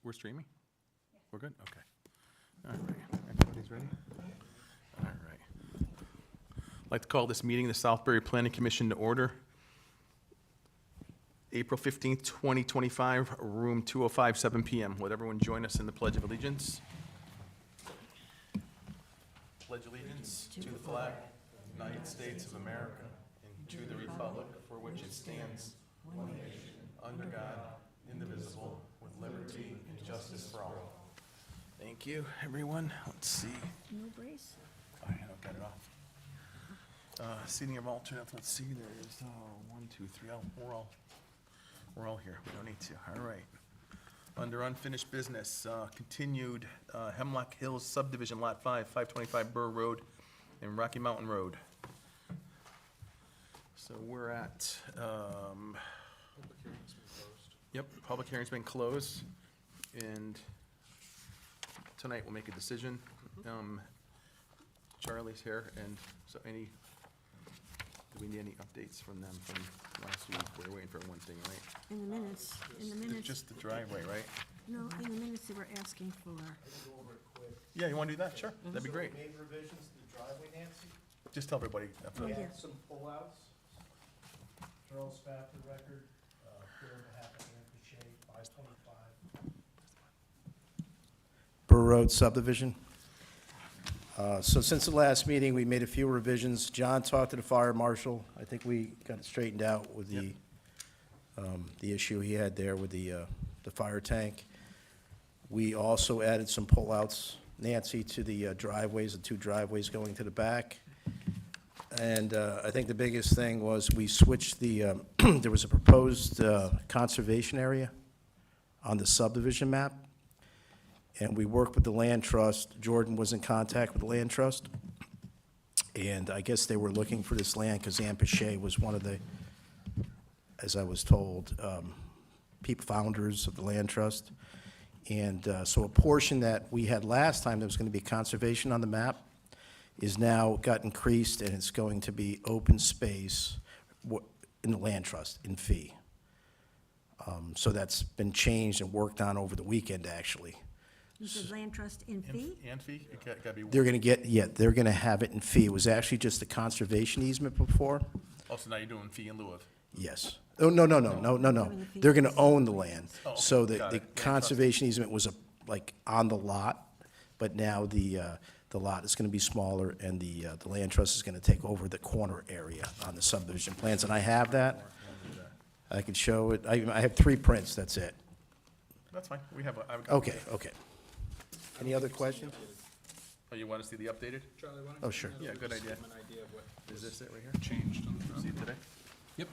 We're streaming? We're good? Okay. All right. Everybody's ready? All right. I'd like to call this meeting, the Southbury Planning Commission, to order. April 15th, 2025, room 205, 7 p.m. Would everyone join us in the Pledge of Allegiance? Pledge allegiance to the flag, United States of America, and to the republic for which it stands, one nation, under God, indivisible, with liberty and justice for all. Thank you, everyone. Let's see. No brace? I don't get it off. Seating of alternates, let's see, there is, 1, 2, 3, we're all here, we don't need to, all right. Under unfinished business, continued Hemlock Hills subdivision, Lot 5, 525 Burr Road and Rocky Mountain Road. So we're at, yep, public hearing's been closed, and tonight we'll make a decision. Charlie's here, and so do we need any updates from them from last week? We're waiting for one thing, right? In the minutes, Just the driveway, right? no, in the minutes they were asking for, I can go over it quick. Yeah, you wanna do that? Sure, that'd be great. Made revisions to the driveway, Nancy. Just tell everybody. Oh, We yeah. had some pullouts. Charles Spafford record, here on behalf of Aaron Piche, 525. Burr Road subdivision. So since the last meeting, we made a few revisions. John talked to the fire marshal. I think we got it straightened out with the issue he had there with the fire tank. We also added some pullouts, Nancy, to the driveways, the two driveways going to the back. And I think the biggest thing was we switched the, there was a proposed conservation area on the subdivision map. And we worked with the land trust. Jordan was in contact with the land trust. And I guess they were looking for this land because Ann Piche was one of the, as I was told, founders of the land trust. And so a portion that we had last time that was going to be conservation on the map is now got increased, and it's going to be open space in the land trust, in fee. So that's been changed and worked on over the weekend, actually. you said land trust in fee? And fee? It gotta be. They're going to get, yeah, they're going to have it in fee. It was actually just a conservation easement before. Also, now you're doing fee in lieu of. Yes. Oh, no. They're going to own the land. Oh, okay. So Got the it. Land conservation easement was like on the lot, but now the lot is going to be smaller, and the land trust is going to take over the corner area on the subdivision plans. And I have that. I can show it. I have 3 prints, that's it. That's fine, we have a. Okay. Any other questions? Oh, you wanna see the updated? Charlie, why don't Oh, you sure. Yeah, good just idea. give them an idea of what Is this it right here? changed on the See drawing? it today? Yep.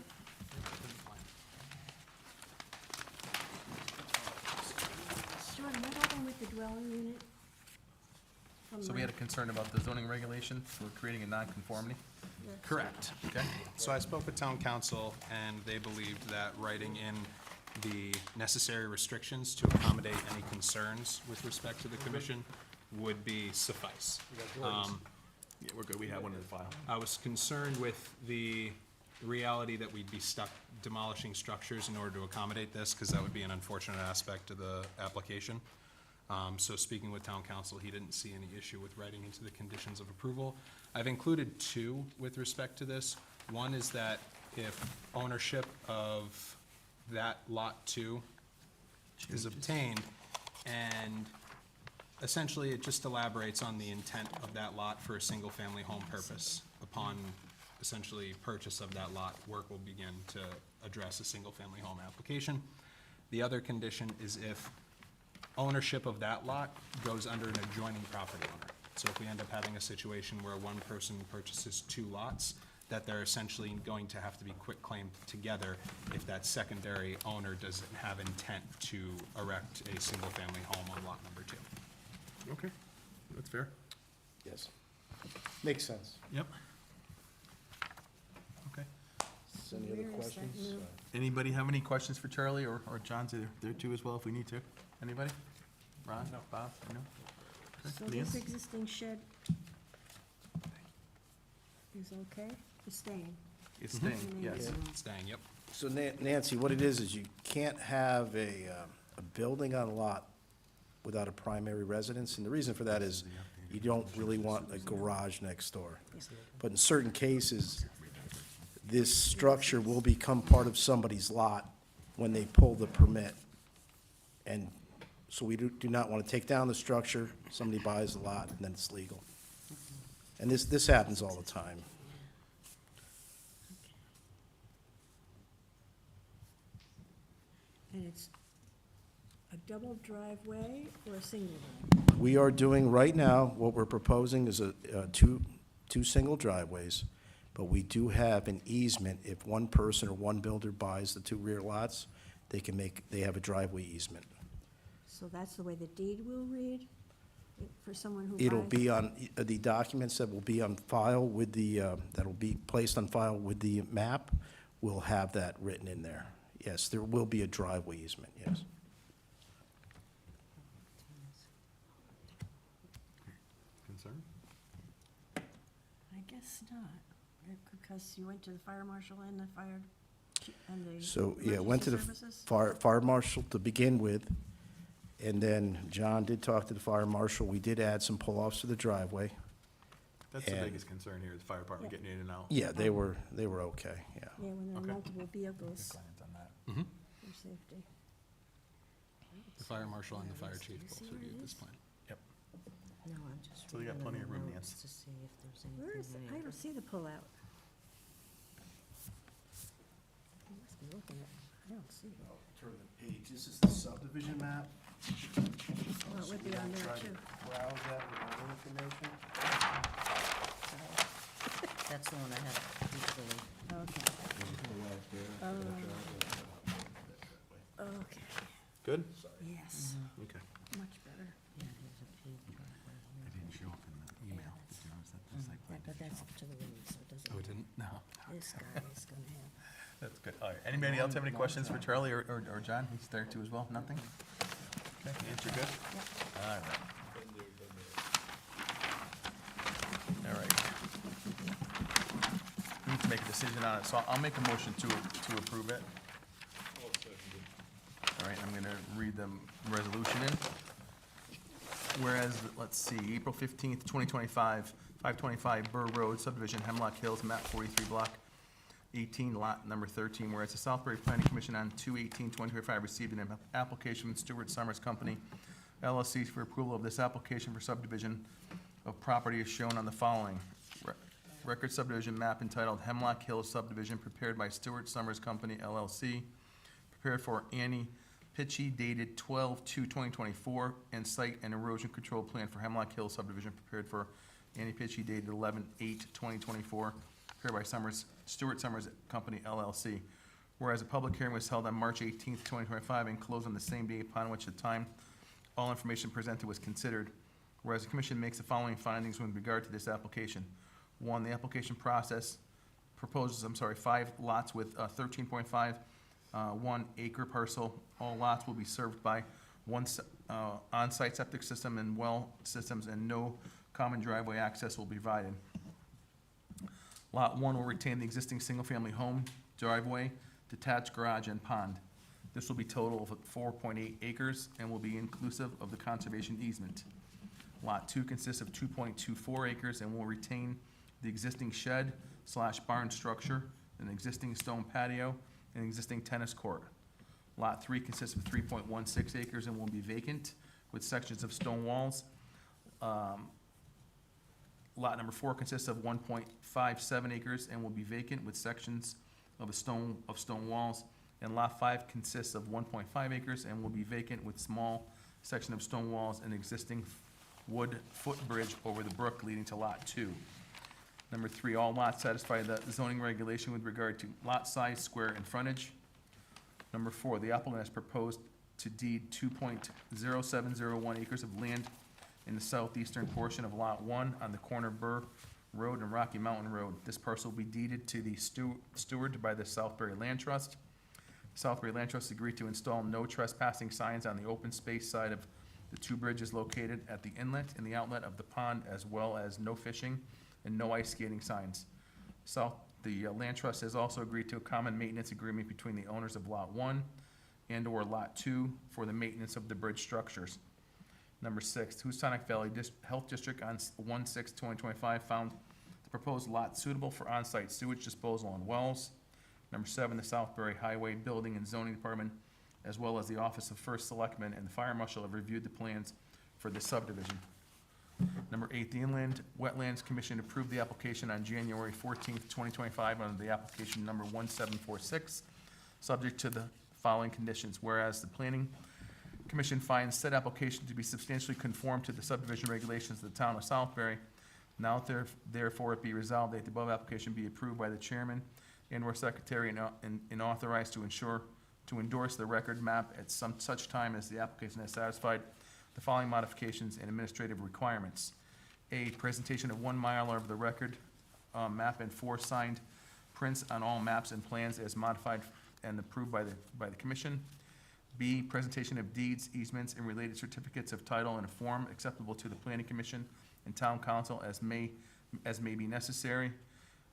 Jordan, what happened with the dwelling unit? From So we had a concern about the zoning regulation for creating a nonconformity. Correct. Okay. So I spoke with town council, and they believed that writing in the necessary restrictions to accommodate any concerns with respect to the commission would be suffice. Yeah, we're good, we have one in the file. I was concerned with the reality that we'd be stuck demolishing structures in order to accommodate this, because that would be an unfortunate aspect of the application. So speaking with town council, he didn't see any issue with writing into the conditions of approval. I've included 2 with respect to this. One is that if ownership of that lot 2 is obtained, and essentially it just elaborates on the intent of that lot for a single-family home purpose. Upon essentially purchase of that lot, work will begin to address a single-family home application. The other condition is if ownership of that lot goes under an adjoining property owner. So if we end up having a situation where one person purchases 2 lots, that they're essentially going to have to be quitclaimed together if that secondary owner doesn't have intent to erect a single-family home on lot number 2. Okay, that's fair. Yes. Makes sense. Yep. Okay. Any other Where is that questions? new- Anybody have any questions for Charlie, or John's there too as well if we need to? Anybody? Ron? No. Bob? No? Okay. So Leah? this existing shed is okay, it's staying? It's staying, Mhm. yes. Yeah. Staying, yep. So Nancy, what it is you can't have a a building on a lot without a primary residence, and the reason for that is you don't really want a garage next door. But in certain cases, this structure will become part of somebody's lot when they pull the permit. And so we do not want to take down the structure, somebody buys the lot, and then it's legal. And this happens all the time. And it's a double driveway or a single driveway? We are doing, right now, what we're proposing is two single driveways, but we do have an easement. If one person or one builder buys the two rear lots, they have a driveway easement. So that's the way the deed will read for someone who buys? It'll be on, the documents that will be on file with that'll be placed on file with the map, will have that written in there. Yes, there will be a driveway easement, yes. Concern? I guess not, because you went to the fire marshal and the fire, and the So, yeah, went to the emergency services? fire marshal to begin with, and then John did talk to the fire marshal. We did add some pull-offs to the driveway. That's the And- biggest concern here, is the fire department Yeah. getting in and out. Yeah, they were okay, yeah. Yeah, when there are Okay. multiple vehicles Plans on that. for safety. The fire marshal and the fire Do chief you both see where reviewed it this is? plan. No, I'm just. So they got reading plenty the of room, notes Nance. To see if there's Where is, anything I in don't it. see the pullout. I must be looking at, I don't see it. Turn the page, this is the subdivision map. Well, it would be on there too. Browse that with all the information. That's the one I have usually. Okay. Okay, Good? yes, Okay. much better. Yeah, there's a paved driveway here. didn't show up in the email. Did you notice that? Yeah, but that's up to the road, so it doesn't. Oh, it didn't? No. This guy is gonna have, That's good. All right. Anybody else have any questions for Charlie or John? He's there too as well? Nothing? Okay, Nance, you're good? All right. All right. We need to make a decision on it, so I'll make a motion to approve it. All right, I'm gonna read the resolution in. Whereas, let's see, April 15th, 2025, 525 Burr Road subdivision, Hemlock Hills, map 43, block 18, lot number 13, whereas the Southbury Planning Commission on 2/18/2025 received an application from Stewart Summers Company LLC for approval of this application for subdivision of property as shown on the following. Record subdivision map entitled Hemlock Hills subdivision prepared by Stewart Summers Company LLC, prepared for Annie Pitchy dated 12/2/2024, and site and erosion control plan for Hemlock Hills subdivision prepared for Annie Pitchy dated 11/8/2024, prepared by Stewart Summers Company LLC. Whereas a public hearing was held on March 18th, 2025, and closed on the same day upon which the time all information presented was considered. Whereas the commission makes the following findings with regard to this application. One, the application process proposes, 5 lots with 13.5 1 acre parcel. All lots will be served by one on-site septic system and well systems, and no common driveway access will be provided. Lot 1 will retain the existing single-family home, driveway, detached garage, and pond. This will be total of 4.8 acres and will be inclusive of the conservation easement. Lot 2 consists of 2.24 acres and will retain the existing shed/barn structure, an existing stone patio, and existing tennis court. Lot 3 consists of 3.16 acres and will be vacant with sections of stone walls. Lot number 4 consists of 1.57 acres and will be vacant with sections of stone walls. And lot 5 consists of 1.5 acres and will be vacant with small section of stone walls and existing wood footbridge over the brook leading to lot 2. Number 3, all lots satisfy the zoning regulation with regard to lot size, square, and frontage. Number 4, the applicant has proposed to deed 2.0701 acres of land in the southeastern portion of Lot 1 on the corner of Burr Road and Rocky Mountain Road. This parcel will be deeded to the steward by the Southbury Land Trust. Southbury Land Trust agreed to install no trespassing signs on the open space side of the 2 bridges located at the inlet and the outlet of the pond, as well as no fishing and no ice skating signs. The Land Trust has also agreed to a common maintenance agreement between the owners of Lot 1 and/or Lot 2 for the maintenance of the bridge structures. Number 6, Houstonic Valley Health District on 1/6/2025 found the proposed lot suitable for on-site sewage disposal on wells. Number 7, the Southbury Highway Building and Zoning Department, as well as the Office of First Selectman and the Fire Marshal have reviewed the plans for this subdivision. Number 8, the Inland Wetlands Commission approved the application on January 14th, 2025 under the application number 1746, subject to the following conditions. Whereas the Planning Commission finds said application to be substantially conform to the subdivision regulations of the town of Southbury, now therefore it be resolved that the above application be approved by the chairman and/or secretary and authorized to endorse the record map at such time as the application has satisfied the following modifications and administrative requirements. A, presentation of 1 Mylar of the record map and 4 signed prints on all maps and plans as modified and approved by the commission. B, presentation of deeds, easements, and related certificates of title in a form acceptable to the planning commission and town council as may be necessary.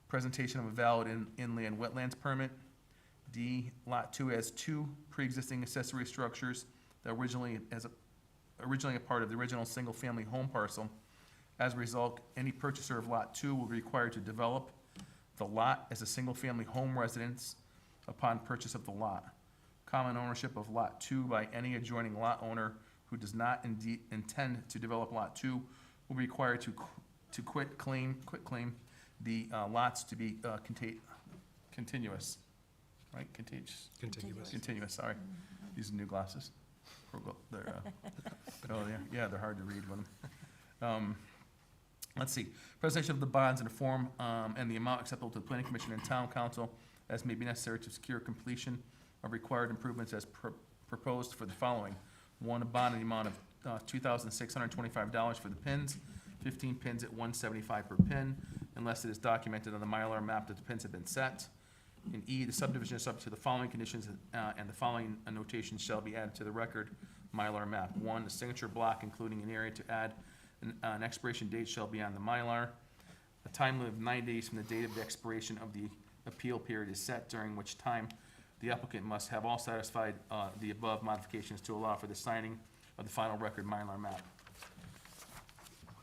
Presentation of a valid inland wetlands permit. D, Lot 2 has 2 pre-existing accessory structures that originally a part of the original single-family home parcel. As a result, any purchaser of Lot 2 will be required to develop the lot as a single-family home residence upon purchase of the lot. Common ownership of Lot 2 by any adjoining lot owner who does not intend to develop Lot 2 will be required to quit claim the lots to be continuous, right? Contagious. Continuous, sorry. These are new glasses. They're, they're hard to read when, let's see. Presentation of the bonds in a form, and the amount acceptable to the planning commission and town council as may be necessary to secure completion of required improvements as proposed for the following. 1, a bond in the amount of $2,625 for the pins, 15 pins at $175 per pin, unless it is documented on the Mylar map that the pins have been set. In E, the subdivision is subject to the following conditions, and the following annotations shall be added to the record Mylar map. 1, the signature block, including an area to add an expiration date, shall be on the Mylar. A time limit of 9 days from the date of the expiration of the appeal period is set, during which time the applicant must have all satisfied the above modifications to allow for the signing of the final record Mylar map.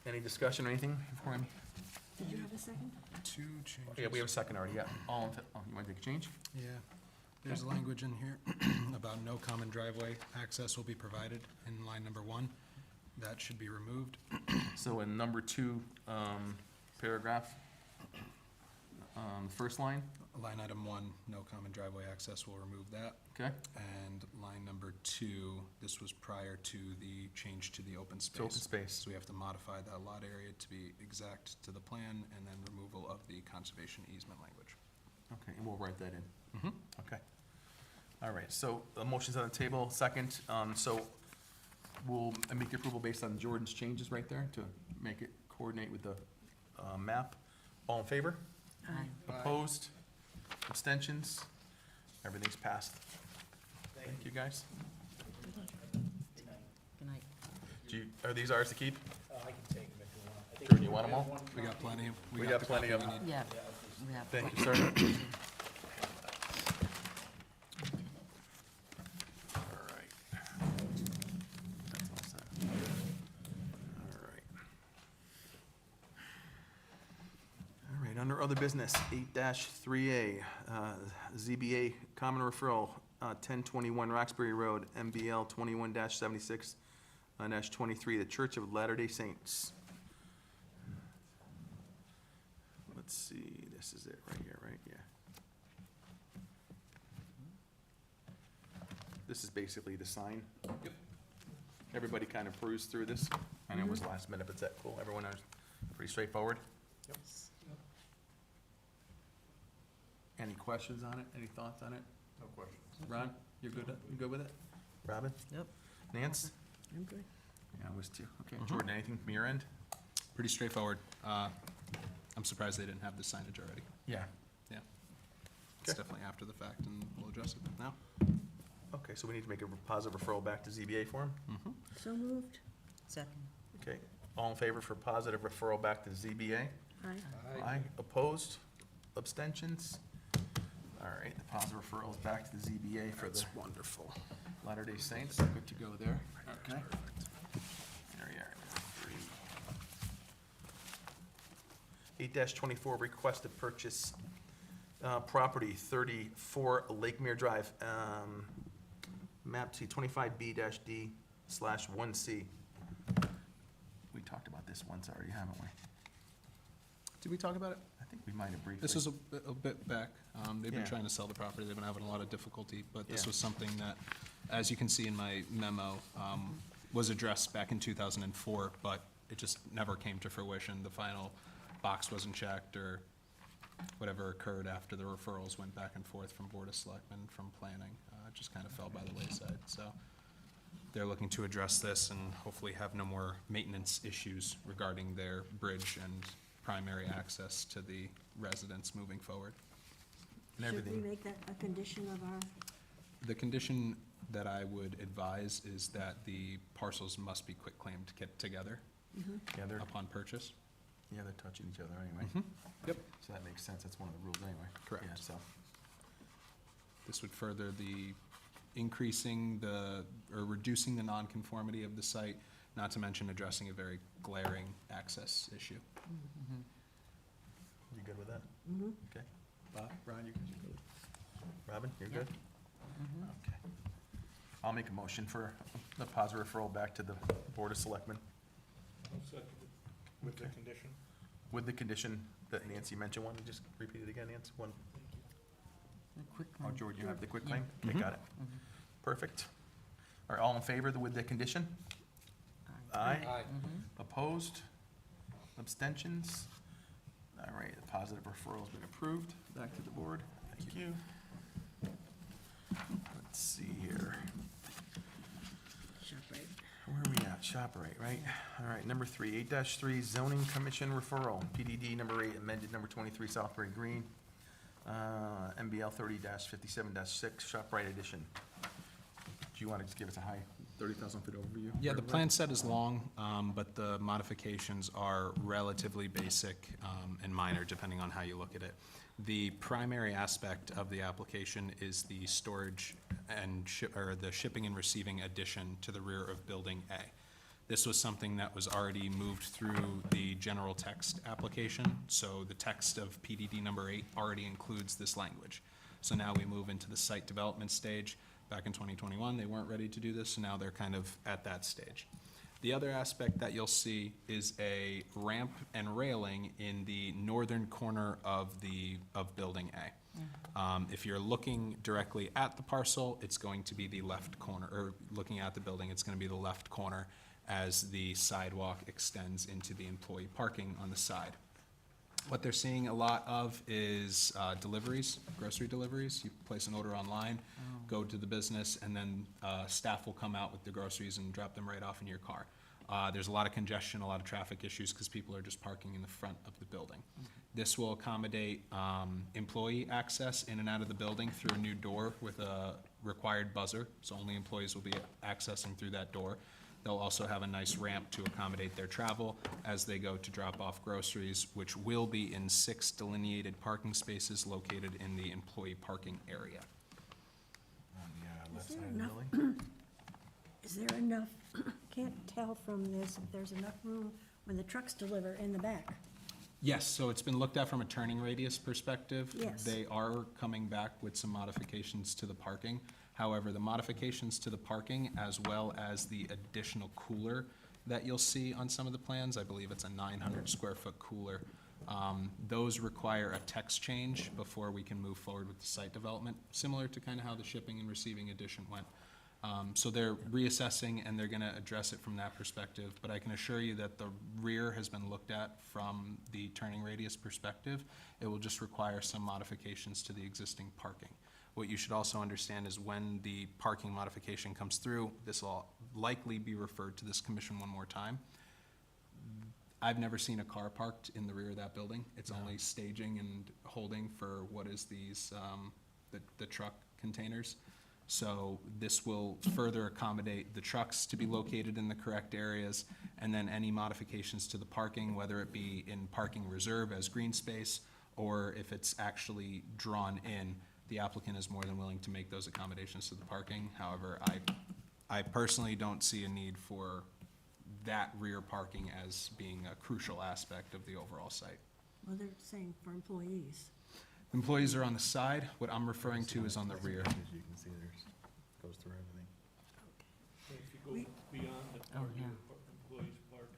Any discussion or anything before him? Did you have a second? 2 changes. Yeah, we have a second already, yeah. All in, you want to take a change? Yeah, there's language in here about no common driveway access will be provided in line number 1. That should be removed. So in number 2, paragraph, first line, Line item 1, no common driveway access, will remove that. okay? And line number 2, this was prior to the change to the open space. To open space. So we have to modify that lot area to be exact to the plan, and then removal of the conservation easement language. Okay, and we'll write that in. Mhm. Okay. All right, so the motion's on the table, second, so we'll make the approval based on Jordan's changes right there to make it coordinate with the map. All in favor? Aye. Opposed? Abstentions? Everything's passed. Thank you, guys. Good night. Are these ours to keep? I can take them if you want. I think Jordan, you want them all? We got plenty. We got the plenty copy of we them. need. Yeah, we have. Thank you, sir. All right. That's all set. All right. All right, under other business, 8-3A, ZBA Common Referral, 1021 Roxbury Road, MBL 21-76, -23, the Church of Latter-day Saints. Let's see, this is it right here, right? Yeah. This is basically the sign. Yep. Everybody kind of perused through this. I know it was last minute, but is that cool? Everyone is pretty straightforward? Yep. Any questions on it? Any thoughts on it? No questions. Ron, you good with it? Robin? Yep. Nance? I'm good. Yeah, I was too. Okay, Jordan, anything from your end? Pretty straightforward. I'm surprised they didn't have the signage already. Yeah. Yeah. It's Okay. definitely after the fact, and we'll address it now. Okay, so we need to make a positive referral back to ZBA for him? So moved? Second. Okay, all in favor for positive referral back to ZBA? Aye. Aye. Opposed? Abstentions? All right, the Positive referrals back to the ZBA for the That's wonderful. Latter-day Saints. Good to go there. Okay. There we are. 8-24, request to purchase property 34 Lakemere Drive, map T 25B-D/1C. We talked about this once already, haven't we? Did we talk about it? I think we might have briefly. This was a bit back. They've been Yeah. trying to sell the property. They've been having a lot of difficulty, but this Yeah. was something that, as you can see in my memo, was addressed back in 2004, but it just never came to fruition. The final box wasn't checked, or whatever occurred after the referrals went back and forth from Board of Selectmen, from planning. It just kind of fell by the wayside. So they're looking to address this and hopefully have no more maintenance issues regarding their bridge and primary access to the residents moving forward. And Should we everything. make that a condition of our, The condition that I would advise is that the parcels must be quitclaimed together Yeah, they're upon purchase. touching each other anyway. Yep. So that makes sense. That's one of the rules anyway. Correct. Yeah, so. This would further the increasing or reducing the nonconformity of the site, not to mention addressing a very glaring access issue. You good with that? mhm. Okay. Bob, Ron, you good? Robin, you're good? Okay. I'll make a motion for the positive referral back to the Board of Selectmen With the condition. with the condition that Nancy mentioned. Want to just repeat it again, Nancy? One, A quick oh, one. George, you have the quick Yeah. claim? Okay, got it. Perfect. Are all in favor with the condition? Aye. Aye. Opposed? Abstentions? All right, the positive referral's been approved. Back to the board. Thank you. Let's see here. ShopRite. Where are we at? ShopRite, right? All right, number 3, 8-3 zoning commission referral, PDD number 8, amended number 23, Southbury Green, MBL 30-57-6, ShopRite edition. Do you want to just give us a high 30,000-foot overview? Yeah, the plan set is long, but the modifications are relatively basic and minor, depending on how you look at it. The primary aspect of the application is the storage and the shipping and receiving addition to the rear of Building A. This was something that was already moved through the general text application, so the text of PDD number 8 already includes this language. So now we move into the site development stage. Back in 2021, they weren't ready to do this, so now they're kind of at that stage. The other aspect that you'll see is a ramp and railing in the northern corner of Building A. If you're looking directly at the parcel, it's going to be the left corner, or looking at the building, it's gonna be the left corner as the sidewalk extends into the employee parking on the side. What they're seeing a lot of is deliveries, grocery deliveries. You place an order online, go to the business, and then staff will come out with the groceries and drop them right off in your car. There's a lot of congestion, a lot of traffic issues, because people are just parking in the front of the building. This will accommodate employee access in and out of the building through a new door with a required buzzer, so only employees will be accessing through that door. They'll also have a nice ramp to accommodate their travel as they go to drop off groceries, which will be in 6 delineated parking spaces located in the employee parking area. On the left Is there side of the enough- building? Is there enough, can't tell from this if there's enough room when the trucks deliver in the back. Yes, so it's been looked at from a turning radius perspective. Yes. They are coming back with some modifications to the parking. However, the modifications to the parking, as well as the additional cooler that you'll see on some of the plans, I believe it's a 900 square foot cooler, those require a text change before we can move forward with the site development, similar to kind of how the shipping and receiving addition went. So they're reassessing and they're gonna address it from that perspective, but I can assure you that the rear has been looked at from the turning radius perspective. It will just require some modifications to the existing parking. What you should also understand is when the parking modification comes through, this will likely be referred to this commission one more time. I've never seen a car parked in the rear of that building. It's only staging and holding for what is these, the truck containers. So this will further accommodate the trucks to be located in the correct areas, and then any modifications to the parking, whether it be in parking reserve as green space, or if it's actually drawn in, the applicant is more than willing to make those accommodations to the parking. However, I personally don't see a need for that rear parking as being a crucial aspect of the overall site. Well, they're saying for employees. Employees are on the side, what I'm referring to is on the rear. As you can see, there's, goes through everything. If you go We- beyond the Oh, part yeah. where employees park,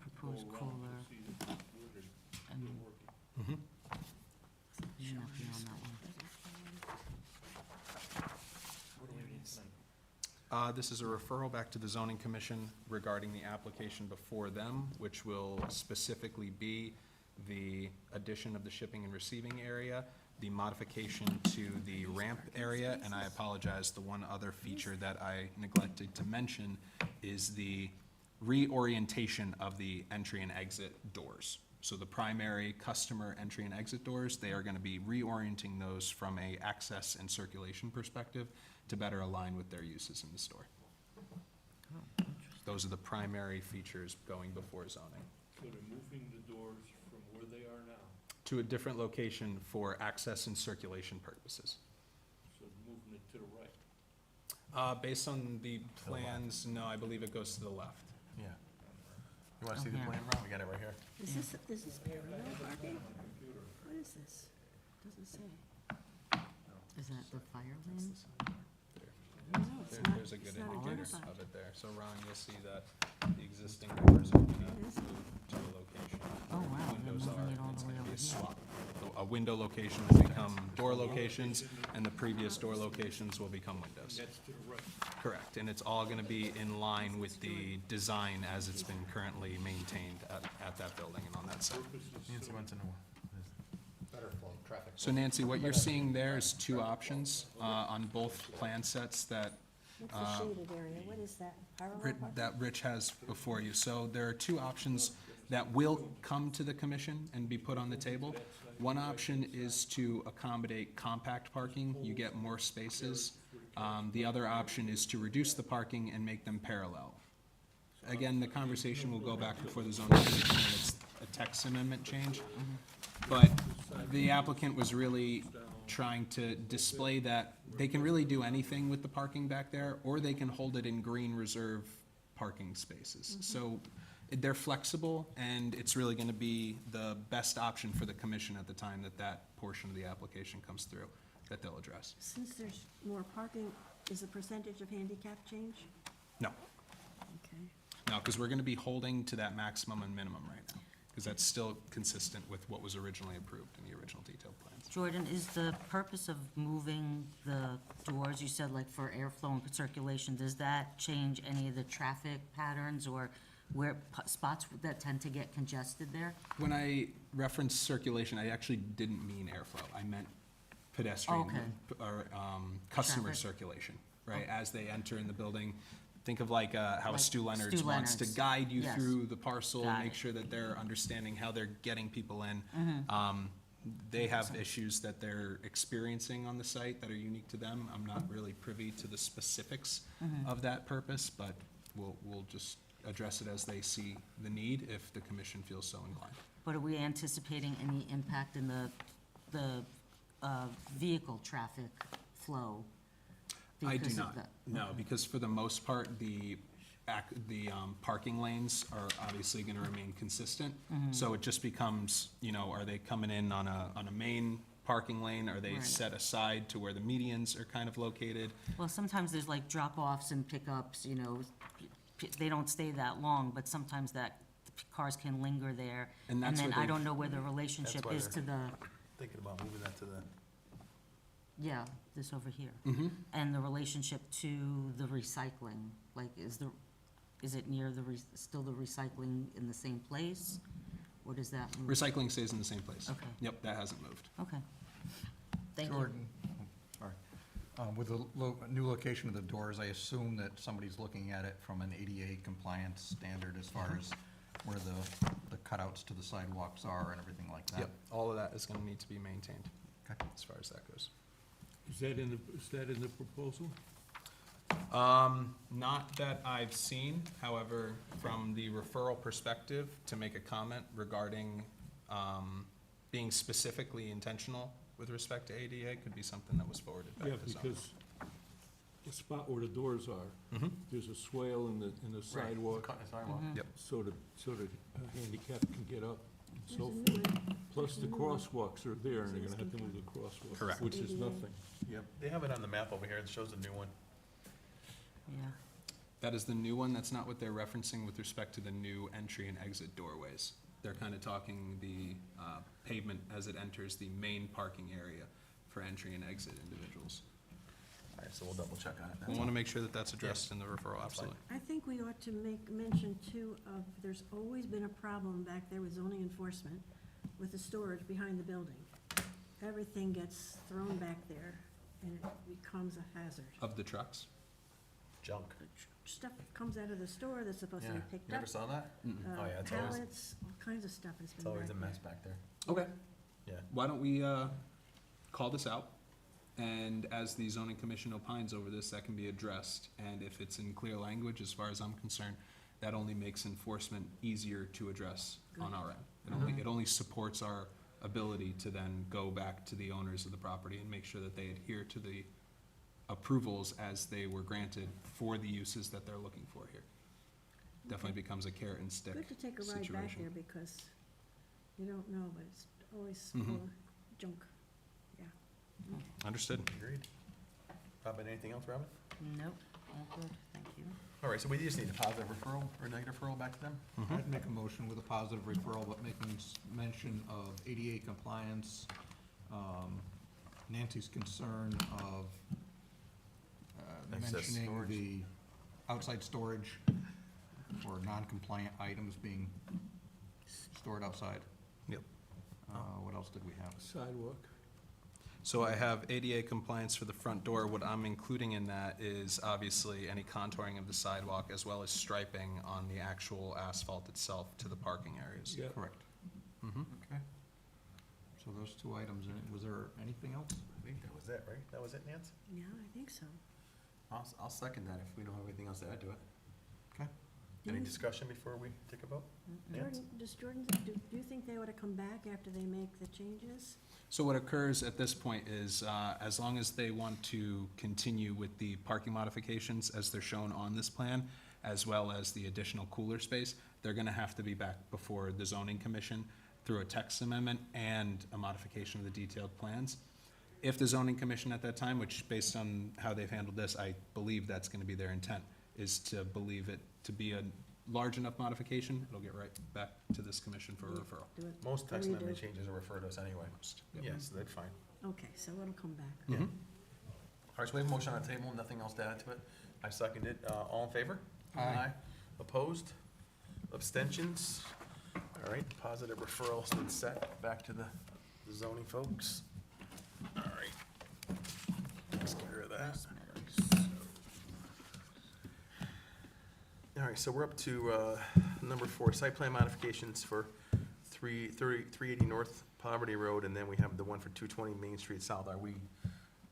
Proposed go around, cooler, you'll see that where they're and working. you're not beyond that one. What do we need tonight? This is a referral back to the zoning commission regarding the application before them, which will specifically be the addition of the shipping and receiving area, the modification to the ramp area, and I apologize, the one other feature that I neglected to mention is the reorientation of the entry and exit doors. So the primary customer entry and exit doors, they are gonna be reorienting those from a access and circulation perspective to better align with their uses in the store. Those are the primary features going before zoning. So they're moving the doors from where they are now, To a different location for access and circulation purposes. so moving it to the right. Based on the plans, no, I believe it goes to the left. Yeah. You wanna see the yeah. plan, Ron? We got it right here. Is this parallel parking? What is this? Doesn't say. Is that the fire lane? No, it's not, There's a good it's not indicator identified. of it there. So Ron, you'll see that the existing doors are gonna It is. move to a location. Oh, wow, they're Windows moving it all it's the way gonna be over a here. swap. So a window location will become door locations, and the previous door locations will become windows. That's to the right. Correct, and it's all gonna be in line with the design as it's been currently maintained at that building and on that site. Purpose is Nancy so wants to know. Better flow, traffic. So Nancy, what you're seeing there is two options, on both plan sets that What's the shaded area? What is that? Parallel parking? that Rich has before you. So there are two options that will come to the commission and be put on the table. One option is to accommodate compact parking, you get more spaces. The other option is to reduce the parking and make them parallel. Again, the conversation will go back before the zoning commission, and it's a text amendment change. But the applicant was really trying to display that they can really do anything with the parking back there, or they can hold it in green reserve parking spaces. So they're flexible, and it's really gonna be the best option for the commission at the time that that portion of the application comes through, that they'll address. Since there's more parking, is the percentage of handicap change? No, Okay. no, because we're gonna be holding to that maximum and minimum right now, because that's still consistent with what was originally approved in the original detailed plans. Jordan, is the purpose of moving the doors, you said like for airflow and circulation, does that change any of the traffic patterns or where, spots that tend to get congested there? When I referenced circulation, I actually didn't mean airflow. I meant pedestrian Okay. or customer Traffic. circulation, right? As they enter in the building, think of like how Like Stu Leonard's Stu wants to Leonard's. guide you Yes. through the parcel, Got make it. sure that they're understanding how they're getting people in. Mm-hmm. They have issues that they're experiencing on the site that are unique to them. I'm not really privy to the specifics Mm-hmm. of that purpose, but we'll just address it as they see the need if the commission feels so inclined. But are we anticipating any impact in the vehicle traffic flow? I do because of not, that? no, because for the most part, the parking lanes are obviously gonna remain consistent. So it just becomes, are they coming in on a main parking lane? Are they Right. set aside to where the medians are kind of located? Well, sometimes there's like drop-offs and pickups, they don't stay that long, but sometimes that, cars can linger there. And that's then where I they've- don't know where the relationship why is to the, Thinking about moving that to the, yeah, this over here. Mm-hmm. And the relationship to the recycling, like, is it near still the recycling in the same place? Or does that move? Recycling stays in the same place. Okay. Yep, that hasn't moved. Okay. Thank you. Jordan, sorry. With the new location of the doors, I assume that somebody's looking at it from an ADA compliance standard as far as where the cutouts to the sidewalks are and everything like that? Yep, all of that is gonna need to be maintained, Okay. as far as that goes. Is that in the proposal? Not that I've seen, however, from the referral perspective, to make a comment regarding, being specifically intentional with respect to ADA could be something that was forwarded back Yeah, to zoning. because the spot where the doors are, Mhm. there's a swale in the sidewalk, Yep. so that a handicap can get up and so There's a forth. new one. Plus, the There's a new one. crosswalks are there, and they're gonna have to move the crosswalks. Correct. Which is ADA. nothing. Yep, they have it on the map over here, it shows the new one. Yeah. That is the new one, that's not what they're referencing with respect to the new entry and exit doorways. They're kind of talking the pavement as it enters the main parking area for entry and exit individuals. All right, so we'll double check on it. We want to make sure that that's addressed in the referral, absolutely. I think we ought to make mention too of, there's always been a problem back there with zoning enforcement with the storage behind the building. Everything gets thrown back there and it becomes a hazard. Of the trucks? Junk. Stuff comes out of the store that's supposed to Yeah, be picked you up. ever saw that? Oh, yeah, it's always, Pallets, all kinds of stuff has it's been always back a there. mess back there. Okay. Yeah. Why don't we call this out? And as the zoning commission opines over this, that can be addressed. And if it's in clear language, as far as I'm concerned, that only makes enforcement easier to address on our end. It only supports our ability to then go back to the owners of the property and make sure that they adhere to the approvals as they were granted for the uses that they're looking for here. Definitely becomes a carrot and stick Good to take a ride back situation. there because you don't know, but it's always Mhm. full of junk. Yeah. Understood. Agreed. Robin, anything else, Robin? Nope, all good, thank you. All right, so we just need a positive referral or negative referral back to them? I'd make a motion with a positive referral, but making mention of ADA compliance, Nancy's concern of Excess mentioning storage. the outside storage or non-compliant items being stored outside. Yep. What else did we have? Sidewalk. So I have ADA compliance for the front door. What I'm including in that is obviously any contouring of the sidewalk as well as striping on the actual asphalt itself to the parking areas. Yeah. Correct. Mhm. Okay. So those two items, and was there anything else? I think that was it, right? That was it, Nance? Yeah, I think so. I'll second that if we don't have anything else to add to it. Okay. Any Mhm. discussion before we take a vote? Nance? Jordan, do you think they ought to come back after they make the changes? So what occurs at this point is, as long as they want to continue with the parking modifications as they're shown on this plan, as well as the additional cooler space, they're gonna have to be back before the zoning commission through a text amendment and a modification of the detailed plans. If the zoning commission at that time, which based on how they've handled this, I believe that's gonna be their intent, is to believe it to be a large enough modification, it'll get right back to this commission for a referral. Do it? Most text Redo. amendment changes are referred to us anyway. Yep. Yes, that's fine. Okay, so it'll come back. Yeah. Mhm. All right, so we have a motion on the table, nothing else to add to it. I second it. All in favor? Aye. Opposed? Abstentions? All right, positive referral's been set back to the zoning folks. All right. Takes care of that. Grass Meadows. All right, so we're up to number 4, site plan modifications for 380 North Poverty Road, and then we have the one for 220 Main Street South. Are we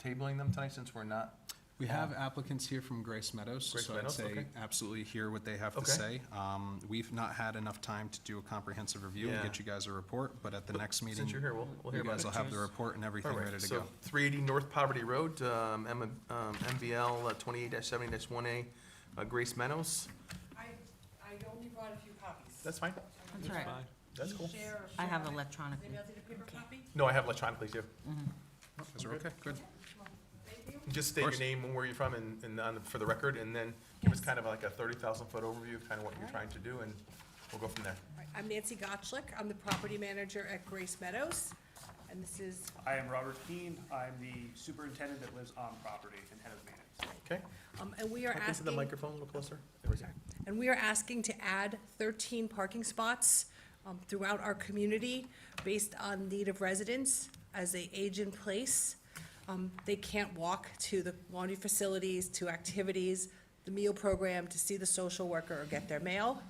tabling them tonight since we're not? We have applicants here from Grace Meadows, Grace so I'd Meadows, say okay. absolutely hear what they have to Okay. say. We've not had enough time to do a comprehensive review and Yeah. get you guys a report, but at the next meeting, Since you're here, we'll hear you about guys it. will have the report and everything All right, ready to so go. 380 North Poverty Road, MVL 28-70-1A, Grace Meadows. I only brought a few copies. That's fine. That's all right, Fine. That's cool. Share or I have share. electronically. Maybe I'll take a paper copy? No, I have electronically too. Is it okay? Good. Thank you. Just state your course. name and where you're from for the record, and then give us Yes. kind of like a 30,000-foot overview of kind of what you're trying to do, and we'll go from there. All right, I'm Nancy Gottschalk. I'm the property manager at Grace Meadows. And this is, I am Robert Keane. I'm the superintendent that lives on property and head of maintenance. Okay? and we are Talk into the asking, microphone a little closer. There we go. and we are asking to add 13 parking spots throughout our community based on need of residents as they age in place. They can't walk to the laundry facilities, to activities, the meal program, to see the social worker or get their mail.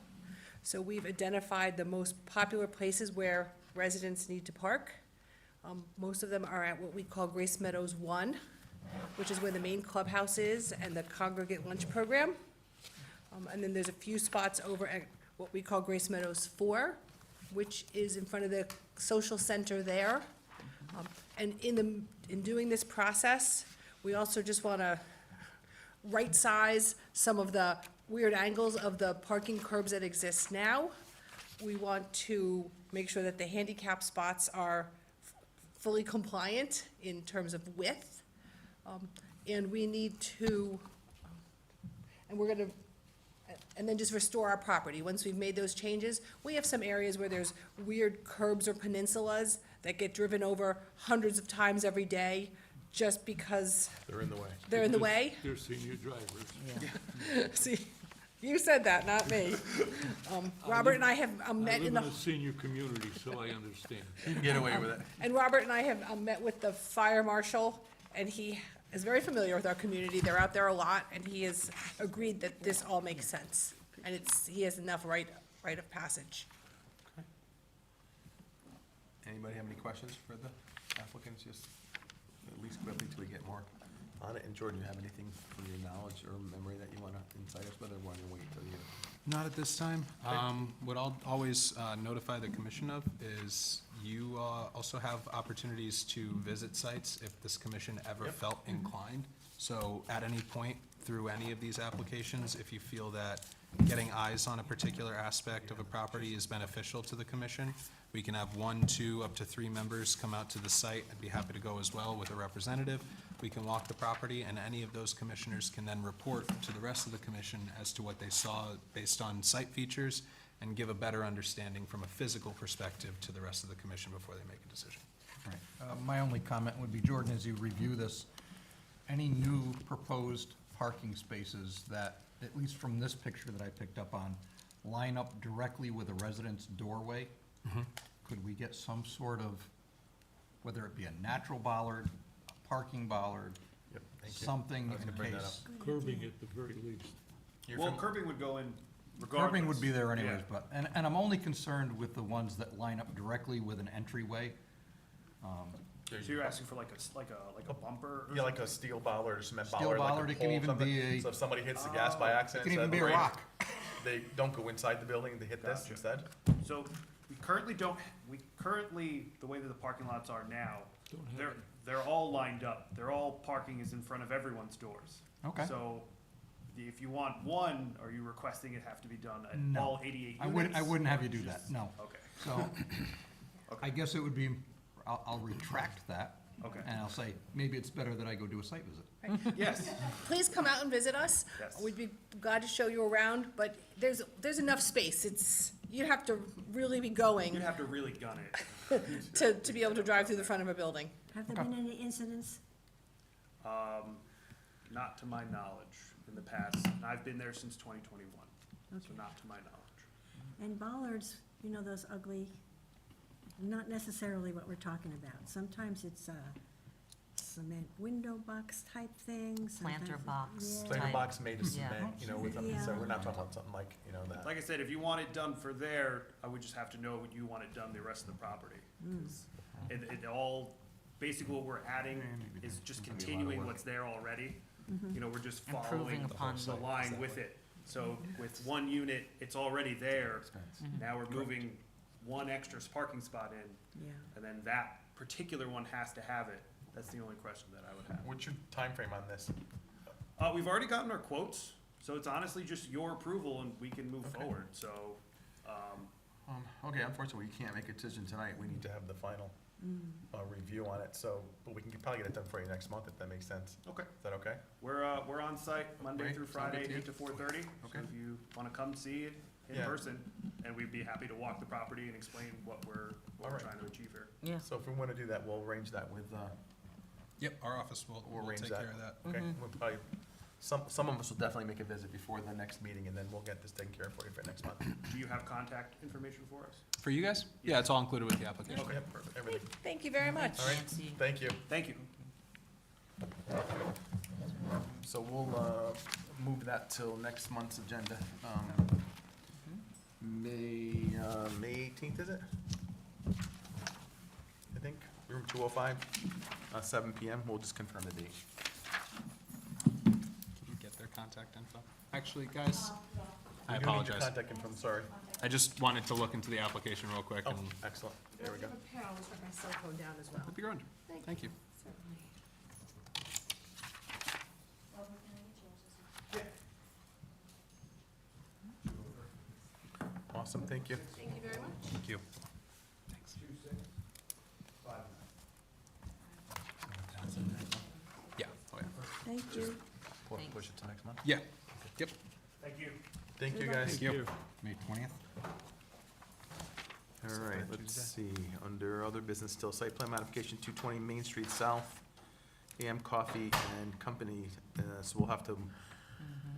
So we've identified the most popular places where residents need to park. Most of them are at what we call Grace Meadows 1, which is where the main clubhouse is and the congregate lunch program. And then there's a few spots over at what we call Grace Meadows 4, which is in front of the social center there. And in doing this process, we also just want to right-size some of the weird angles of the parking curbs that exist now. We want to make sure that the handicap spots are fully compliant in terms of width. And we need to, and we're gonna, and then just restore our property. Once we've made those changes, we have some areas where there's weird curbs or peninsulas that get driven over hundreds of times every day, just because They're in the way. they're in the way. They're senior drivers. See, you said that, not me. Robert and I have I met live in in the, a senior community, so I understand. You can get away with it. and Robert and I have met with the fire marshal, and he is very familiar with our community. They're out there a lot, and he has agreed that this all makes sense. And he has enough right of passage. Anybody have any questions for the applicants, just at least quickly till we get more on it? And Jordan, you have anything from your knowledge or memory that you want to incite us with, or want to wait till you? Not at this time. What I'll always notify the commission of is you also have opportunities to visit sites if this commission ever Yep. felt inclined. So at any point through any of these applications, if you feel that getting eyes on a particular aspect of a property is beneficial to the commission, we can have 1, 2, up to 3 members come out to the site. I'd be happy to go as well with a representative. We can walk the property, and any of those commissioners can then report to the rest of the commission as to what they saw based on site features, and give a better understanding from a physical perspective to the rest of the commission before they make a decision. Right. My only comment would be, Jordan, as you review this, any new proposed parking spaces that, at least from this picture that I picked up on, line up directly with a resident's doorway, could we get some sort of, whether it be a natural bollard, a parking bollard, Yep, thank you. something I was gonna in bring that case? Curbing at the very least. Well, curbing would go in regardless. Curbing would be there anyways, Yeah. but, and I'm only concerned with the ones that line up directly with an entryway. So you're asking for like a bumper or Yeah, like a something? steel bollard or cement Steel bollard, like bollard, a it can pole, even something. be a- So if somebody hits the gas by It accident, can even instead be of a the brake, rock. they don't go inside the building, they hit this Gotcha. instead? So we currently, the way that the parking lots are now, Don't have they're all lined up. They're all parking is in front of everyone's doors. Okay. So if you want one, are you requesting it have to be done at No. all 88 I units? wouldn't have or you do just- that, no. Okay, So, Okay. I guess it would be, I'll retract that, okay. and I'll say, maybe it's better that I go do a site visit. Yes, Please come out and visit us. Yes. We'd be glad to show you around, but there's enough space. You'd have to really be going you'd have to really gun it. to be able to drive through the front of a building. Have there been any incidents? Not to my knowledge in the past. And I've been there since 2021, so Okay. not to my knowledge. And bollards, you know, those ugly, not necessarily what we're talking about. Sometimes it's a cement window box type thing. Planter sometimes- box. Yeah. Planter Type. box made of Yeah. cement, you know, with, Yeah. so we're not talking about something like, you know, that. Like I said, if you want it done for there, I would just have to know what you want it done the rest of the property. It all, basically what we're adding is just continuing what's there already. You know, we're just following Improving upon the line with it. So with one unit, it's already there. Now we're moving one extra parking spot in, Yeah. and then that particular one has to have it. That's the only question that I would have. What's your time frame on this? We've already gotten our quotes, so it's honestly just your approval and we can move Okay. forward, so, Okay, unfortunately, we can't make a decision tonight, we need to have the final, review on it, so, but we can probably get it done for you next month, if that makes sense. okay. Is that okay? We're on site Monday Great. through Sound good Friday, to you? 8 to 4:30. Okay. So if you wanna come see it in Yeah. person, and we'd be happy to walk the property and explain what we're Alright. trying to achieve here. Yeah. So if we wanna do that, we'll arrange that with, Yep, our office will we'll arrange take that. care of that. Okay, we'll probably, some of us will definitely make a visit before the next meeting, and then we'll get this taken care of for you for next month. Do you have contact information for us? For you guys? Yeah, it's all included with the application. Okay, perfect, everything. Thank you very much. All right, Nancy. thank you. Thank you. So we'll, move that till next month's agenda. May 18th, is it? I think, room 205, 7 PM, we'll just confirm the date. Can you get their contact info? Actually, guys, I You don't need to apologize. Contact info, I'm sorry. I just wanted to look into the application real quick Oh, and. excellent. There we go. I'll just write my cell phone down as well. That'd be grand. Thank you. Certainly. Awesome, thank you. Thank you very much. Thank you. Yeah, oh yeah. Thank you. Push it to next month? Yeah, yep. Thank you. Thank you, guys. Thank you. May 20th? All right, let's see, under other business still, site plan modification, 220 Main Street South, AM Coffee and Company, so we'll have to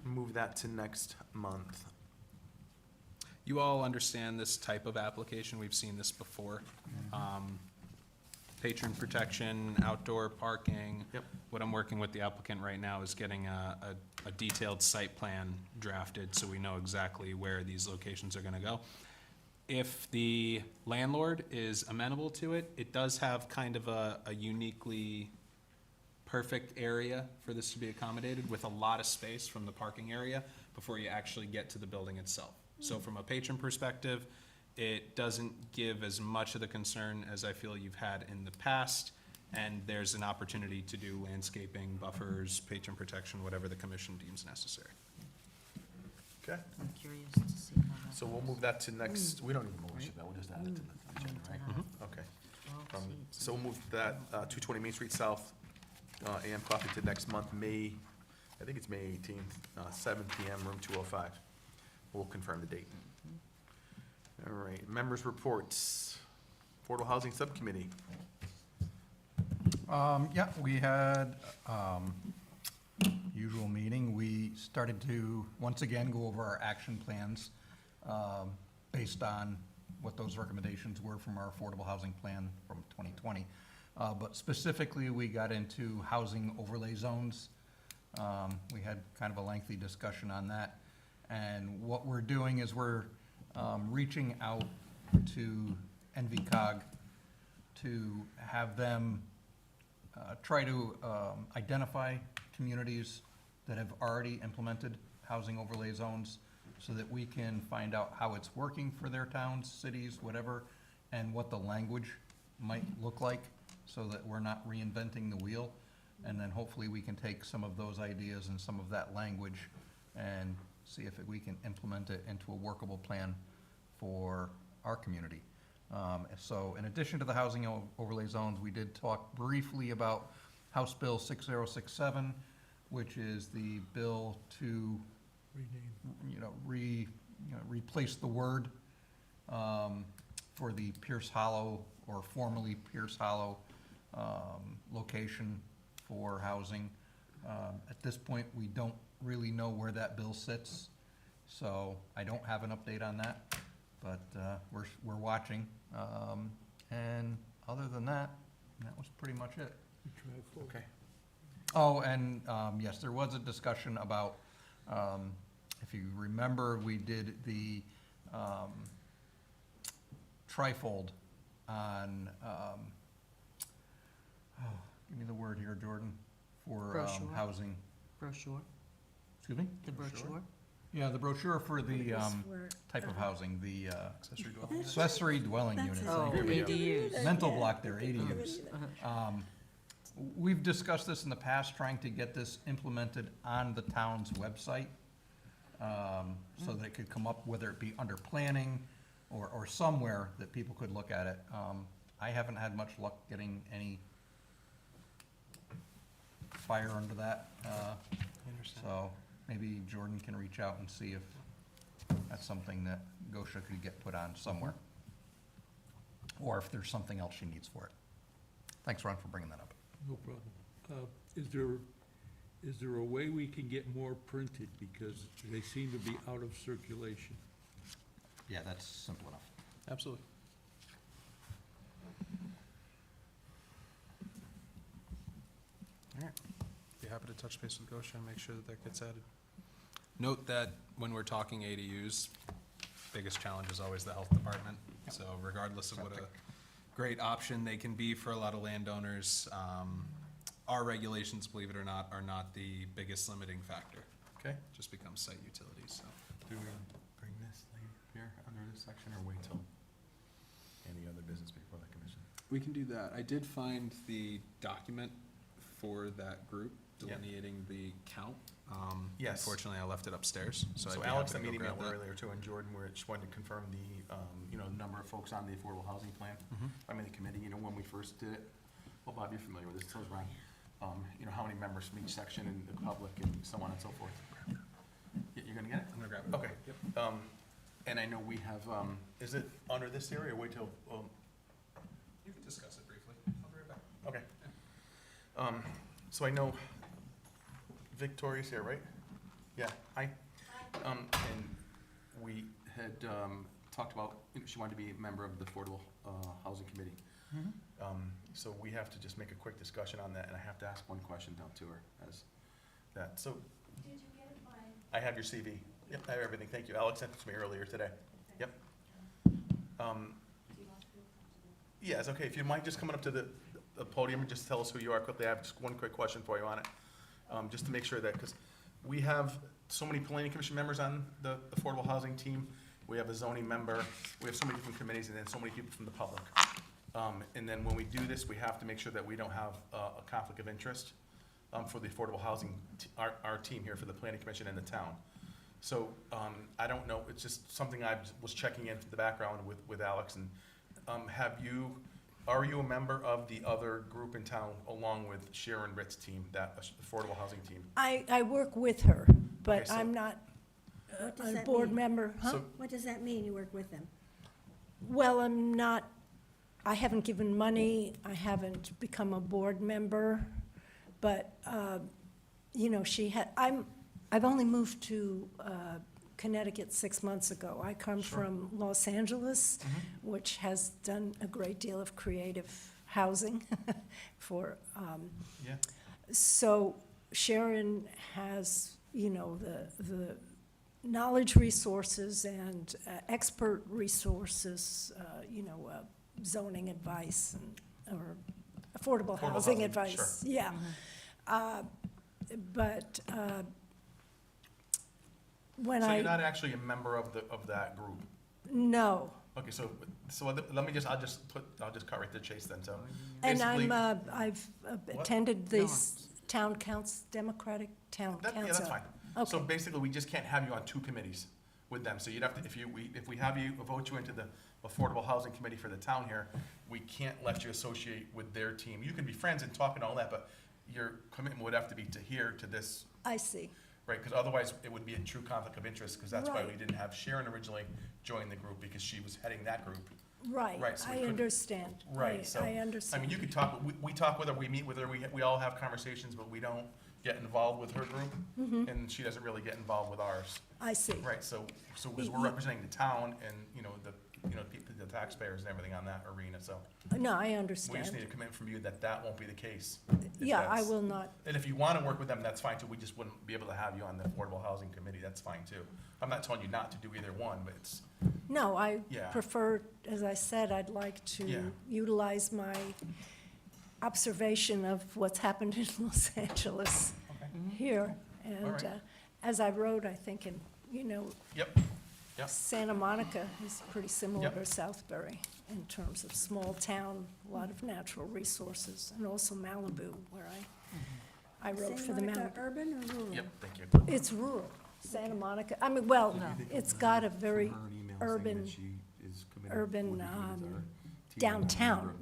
move that to next month. You all understand this type of application, we've seen this before. Patron protection, outdoor parking. Yep. What I'm working with the applicant right now is getting a detailed site plan drafted, so we know exactly where these locations are gonna go. If the landlord is amenable to it, it does have kind of a uniquely perfect area for this to be accommodated, with a lot of space from the parking area before you actually get to the building itself. So from a patron perspective, it doesn't give as much of the concern as I feel you've had in the past, and there's an opportunity to do landscaping, buffers, patron protection, whatever the commission deems necessary. Okay, I'm curious to see how that. so we'll move that to next, we don't need to motion that, we'll just add it to the agenda, right? Okay. 12 seats. So we'll move that, 220 Main Street South, AM Coffee to next month, May, I think it's May 18th, 7 PM, room 205. We'll confirm the date. All right, members' reports. Affordable Housing Subcommittee. Yeah, we had, usual meeting. We started to, once again, go over our action plans, based on what those recommendations were from our affordable housing plan from 2020. But specifically, we got into housing overlay zones. We had kind of a lengthy discussion on that. And what we're doing is we're reaching out to NVCOG to have them try to identify communities that have already implemented housing overlay zones so that we can find out how it's working for their towns, cities, whatever, and what the language might look like, so that we're not reinventing the wheel. And then hopefully we can take some of those ideas and some of that language and see if we can implement it into a workable plan for our community. So in addition to the housing overlay zones, we did talk briefly about House Bill 6067, which is the bill to, replace the word for the Pierce Hollow, or formerly Pierce Hollow, location for housing. At this point, we don't really know where that bill sits, so I don't have an update on that, but we're watching. And other than that, that was pretty much it. Okay. Oh, and yes, there was a discussion about, if you remember, we did the trifold on, give me the word here, Jordan, for Brochure. housing. Brochure, Excuse me? the brochure? Yeah, the brochure for the This were, type of housing, the Accessory dwelling. accessory dwelling That's units. it. Oh, Here we go. ADUs. Mental block there, ADUs. Uh-huh. We've discussed this in the past, trying to get this implemented on the town's website, so that it could come up, whether it be under planning or somewhere that people could look at it. I haven't had much luck getting any fire under that, so maybe Jordan can reach out and see if that's something that Gosha could get put on somewhere, or if there's something else she needs for it. Thanks, Ron, for bringing that up. No problem. Is there a way we can get more printed, because they seem to be out of circulation? Yeah, that's simple enough. Absolutely. All right, be happy to touch base with Gosha and make sure that that gets added. Note that when we're talking ADUs, biggest challenge is always the health department. So regardless of what a great option they can be for a lot of landowners, our regulations, believe it or not, are not the biggest limiting factor. Okay. Just becomes site utilities, so. Do we bring this later here under this section, or wait till any other business before the commission? We can do that. I did find the document for that group Yeah. delineating the count. Yes. Unfortunately, I left it upstairs, so I'd So be Alex, happy I to go made email grab that. earlier too, and Jordan, where just wanted to confirm the, number of folks on the affordable housing plan. Mhm. I mean, the committee, when we first did it, well, Bob, you're familiar with this, so is Ron. How many members from each section and the public and so on and so forth. You're gonna get it? I'm gonna grab it. Okay. And I know we have, is it under this area, or wait till, You can discuss it briefly. I'll be right back. okay. So I know Victoria's here, right? Yeah, hi. And we had, talked about, she wanted to be a member of the Affordable, Housing Committee. So we have to just make a quick discussion on that, and I have to ask one question down to her as that, so. Did you get it by? I have your CV. Yep, I have everything. Thank you. Alex sent it to me earlier today. Yep. Yeah, it's okay. If you mind just coming up to the podium and just tell us who you are quickly. I have just one quick question for you on it. Just to make sure that, because we have so many planning commission members on the affordable housing team. We have a zoning member. We have so many different committees and then so many people from the public. And then when we do this, we have to make sure that we don't have a conflict of interest for the affordable housing, our team here for the planning commission and the town. So I don't know, it's just something I was checking in from the background with Alex. And are you a member of the other group in town along with Sharon Ritt's team, that affordable housing team? I work with her, Okay, but so- I'm not What does a that board mean? member. Huh? So- What does that mean, you work with them? Well, I haven't given money, I haven't become a board member, but, I've only moved to Connecticut 6 months ago. I come from Los Angeles, which has done a great deal of creative housing for, Yeah. so Sharon has, the knowledge resources and expert resources, zoning advice or affordable Affordable housing housing, advice. Yeah. But when So you're not actually a member of that group? no. Okay, so let me I'll just cut right to the chase then, so. And basically- I've attended No, this town council, Democratic town council. Yeah, that's fine. So Okay. basically, we just can't have you on two committees with them. So you'd have to, if we have you, vote you into the Affordable Housing Committee for the town here, we can't let you associate with their team. You can be friends and talk and all that, but your commitment would have to be to this, I see. right? Because otherwise, it would be a true conflict of interest, because that's why we Right. didn't have Sharon originally join the group, because she was heading that group. Right, Right, so we I couldn't- understand. Right, so, I I understand. mean, you could talk, we talk with her, we meet with her, we all have conversations, but we don't get involved with her group, and she doesn't really get involved with ours. I see. Right, so because we're representing the town and, the taxpayers and everything on that arena, so No, I we just need understand. a commitment from you that won't be the case. if Yeah, I that's- will not. And if you want to work with them, that's fine too, we just wouldn't be able to have you on the Affordable Housing Committee, that's fine too. I'm not telling you not to do either one, but it's, No, I Yeah. prefer, as I said, I'd like Yeah. to utilize my observation of what's happened in Los Angeles here. And right. as I wrote, I think, yep, Yep. Santa Monica is pretty similar Yep. to Southbury in terms of small town, a lot of natural resources, and also Malibu, where I wrote for the Santa Monica Malibu. urban or rural? yep, thank you. It's rural, Santa Monica, well, it's got a very urban, downtown.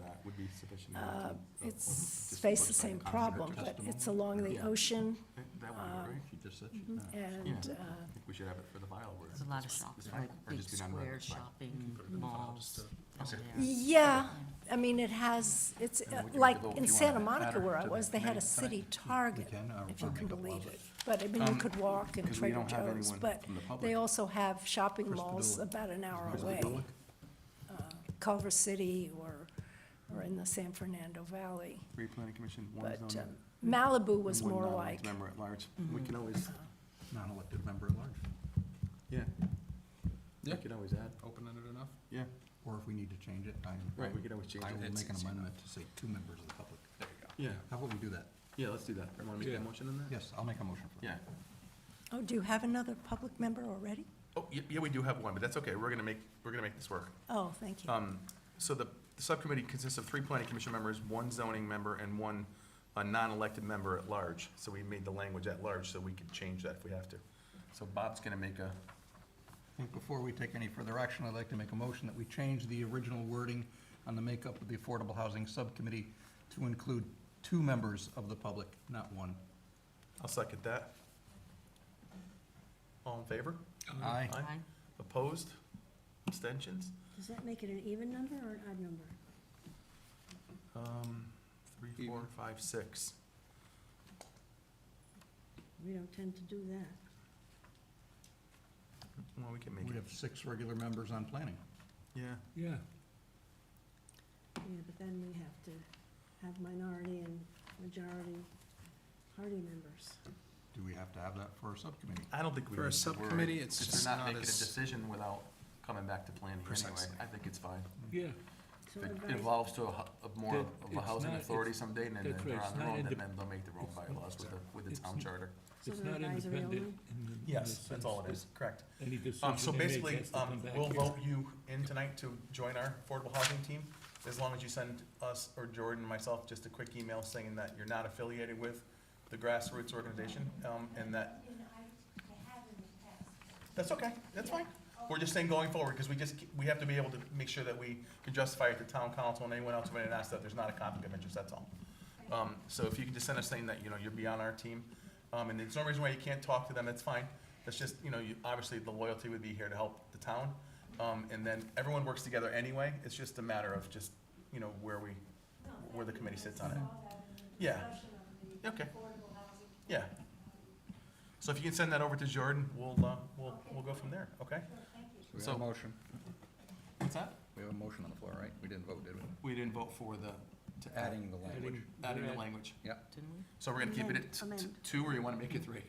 It's faced the same problem, but it's along the ocean, That one, right? She just said she, and, I think we should have it for the file word. There's a lot of shopping, like Or big just be non-resident, square it's fine. shopping malls down Okay. there. yeah, I mean, it has, it's And we can like make a vote in if you Santa wanna add Monica her where I to the was, they had a committee city tonight. Target, We can, if you or can make a believe law. it. But I mean, you could walk in 'cause we Trader don't have Joe's, anyone but from the public. they also have shopping Chris malls Padula. about an hour Chris away. Padula? Culver City or in the San Fernando Valley. Three planning commission, one But zone. Malibu was and one more non-elected like, Member at large. We can always, Non-elected member at large. yeah. Yeah. We could always add, Open-ended enough? yeah. Or if we need to change it, Right, we could always change I it. will It's make an easy amendment to say 2 members of the public. There you go. Yeah, How about we do that? yeah, let's do that. Want to make Yeah. a motion on that? Yes, I'll make a motion for that. Yeah. Oh, do you have another public member already? Oh, yeah, we do have one, but that's okay. We're gonna make this work. Oh, thank you. So the subcommittee consists of 3 planning commission members, 1 zoning member, and 1 non-elected member at large. So we made the language at large, so we could change that if we have to. So Bob's gonna make a, I think before we take any further action, I'd like to make a motion that we change the original wording on the makeup of the Affordable Housing Subcommittee to include 2 members of the public, not 1. I'll second that. All in favor? Aye. Aye. Opposed? Abstentions? Does that make it an even number or an odd number? 3, 4, 5, 6. We don't tend to do that. Well, we can make We it, have 6 regular members on planning. yeah. Yeah, Yeah, but then we have to have minority and majority party members. Do we have to have that for a subcommittee? I don't think we For a need to worry, subcommittee, it's 'cause just they're not not making a as- decision without coming back to planning anyway. Precisely. I think it's fine. yeah, So If it advise- evolves to more That of a it's housing not- authority it's- someday, and then that's they're right, on it's their not own, indep- then they'll make their own bylaws with the It's town n- charter. So it's they're not advisory independent only? in the. in the Yes, that's all it sense is, correct. that Any So decision they make basically, has to come back we'll here. vote you in tonight to join our affordable housing team, as long as you send us or Jordan and myself just a quick email saying that you're not affiliated with the grassroots organization, and that. That's okay, that's fine. We're just saying going forward, because we have to be able to make sure that we can justify it to town council and anyone else who may ask that there's not a conflict of interest, that's all. So if you can just send us saying that, you'll be on our team, and there's no reason why you can't talk to them, that's fine. That's just, obviously the loyalty would be here to help the town. And then everyone works together anyway, it's just a matter of just, where the committee sits on it. Yeah. Okay. Yeah. So if you can send that over to Jordan, we'll go from there, okay? So we So- have a motion. What's that? We have a motion on the floor, right? We didn't vote, did we? We didn't vote for to Adding the language. adding the language. Didn't we? So we're gonna keep it at Amend. 2, or you wanna make it 3?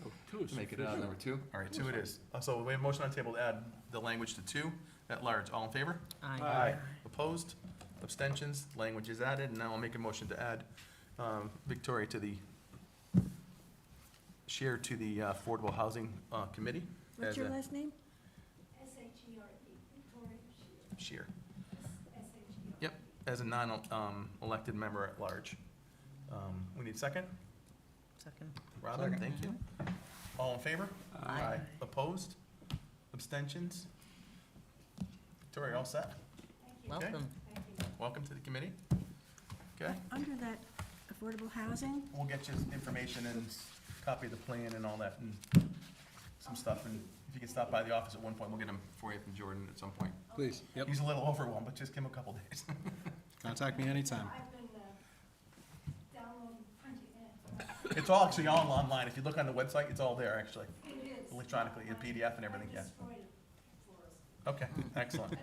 Oh, two is Make it sufficient. number 2? All right, 2 it is. So we have a motion on the table to add the language to 2 at large. All in favor? Aye. Opposed? Abstentions? Language is added, and now I'll make a motion to add Victoria to the, share to the Affordable Housing Committee. What's as your a- last name? Shear. Yep, as a non-elected member at large. We need a second? Second. Robin, Second. thank you. All in favor? Aye. Opposed? Abstentions? Victoria, all set? Welcome. Welcome to the committee. Okay, Under that affordable housing, we'll get you information and copy of the plan and all that, and some stuff, and if you can stop by the office at one point, we'll get them for you from Jordan at some point. Please, yep. He's a little overwhelmed, but just give him a couple days. Contact me anytime. It's all actually all online. If you look on the website, it's all there, actually. Electronically, in PDF and everything, yeah. Okay, excellent.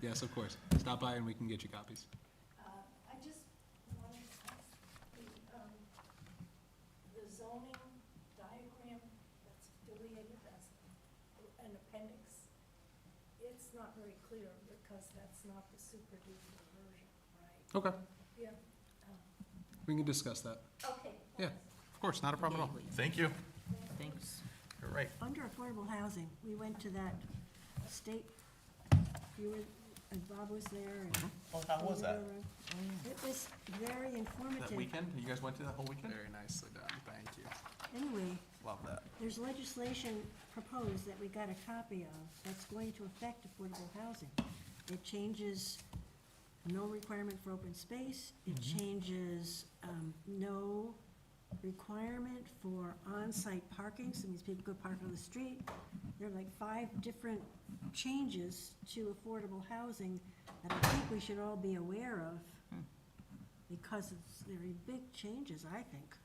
Yes, of course. Stop by and we can get you copies. I just wanted to ask, the zoning diagram that's affiliated as an appendix, it's not very clear because that's not the super duper version, right? Okay, Yeah. we can discuss that. Okay. Yeah, of course, not a problem at all. Thank you. Thanks. All right. under affordable housing, we went to that state, you were, and Bob was there, and. Well, how was that? It was very That informative. weekend? You guys went to that whole weekend? Very nicely done, thank you. Anyway, Love that. there's legislation proposed that we got a copy of that's going to affect affordable housing. It changes no requirement for open space, it changes, no requirement for on-site parking, so these people could park on the street. There are like 5 different changes to affordable housing that I think we should all be aware of, because it's very big changes, I think.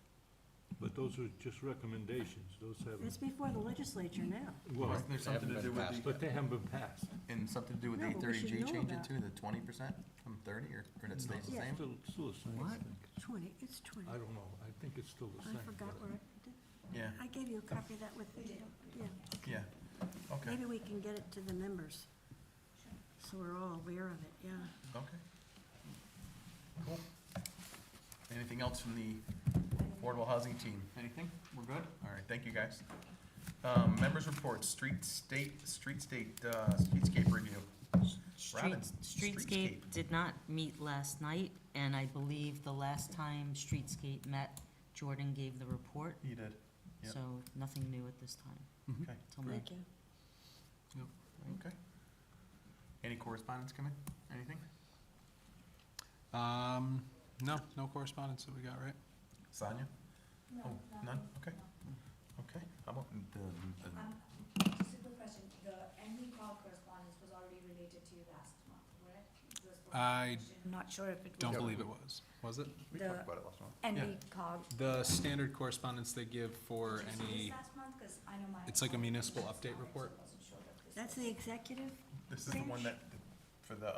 But those are just recommendations, those It's haven't, before the legislature now. well, Wasn't there something to do with the, but they haven't been passed. and something to do with No, the but we should 30G know changing about too, the 20% from 30, or it stays the Yeah. same? Still the same, I What? think. 20, it's 20. I don't know, I think it's still the I same. forgot but- where I did. Yeah, I gave you a copy of that with the, yeah. yeah, okay, Maybe we can get it to the members, so we're all aware of it, yeah. okay. Cool. Anything else from the Affordable housing team, anything? We're good? All right, thank you, guys. Members reports, streetscape review. Robin, Streetscape did not meet last night, and I believe the last time Streetscape met, Jordan gave the report, You did, Yep. so nothing new at this time. okay, till May. Thank you. okay. Any correspondence coming? Anything? No, no correspondence that we got, right? Sonia? Oh, none? Okay. Okay, how about the, Just a quick question, the Henry Call correspondence was already related to you last month, correct? I I'm not sure if it was. don't believe it was. Was it? we talked about it last month. Henry Call. The standard correspondence they give for any, Last month, 'cause I know my. it's like a municipal update report. I wasn't sure if this That's the executive? This is the one that, for the,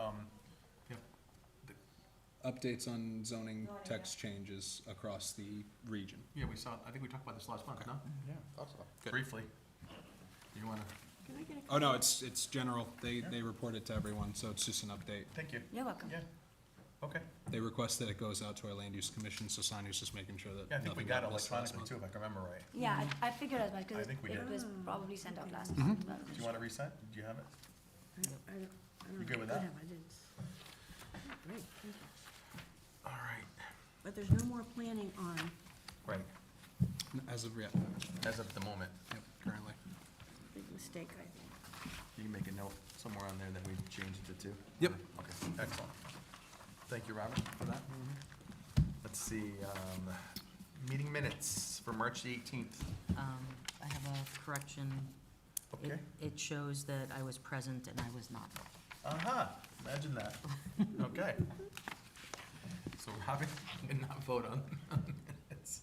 Updates on zoning text changes across the region. yeah, we saw, I think we talked about this last month, no? Yeah, thought so. Good. Briefly. You wanna, Can I get a? Oh, no, it's general. They report it to everyone, so it's just an update. thank you. You're welcome. Yeah, okay. They request that it goes out to our land use commission, so Sonia's just making sure that Yeah, I think we nothing got it got missed last electronically month. too, if I can remember right. Yeah, I figured as much, I because think we it did. was probably sent out last Mm-hmm. month. but- Do you wanna resend? Do you have it? I don't You good know. with I that? have, I didn't. Great, thank you. All right. But there's no more planning on, Right, As of yet, as of the moment. yep, currently. big mistake, I think. You can make a note somewhere on there that we changed it to. Yep. Okay, excellent. Thank you, Robin, for that. Let's see, meeting minutes for March the 18th. I have a correction. It- Okay. It shows that I was present and I was not. Aha, imagine that. Okay. So Robin did not vote on minutes.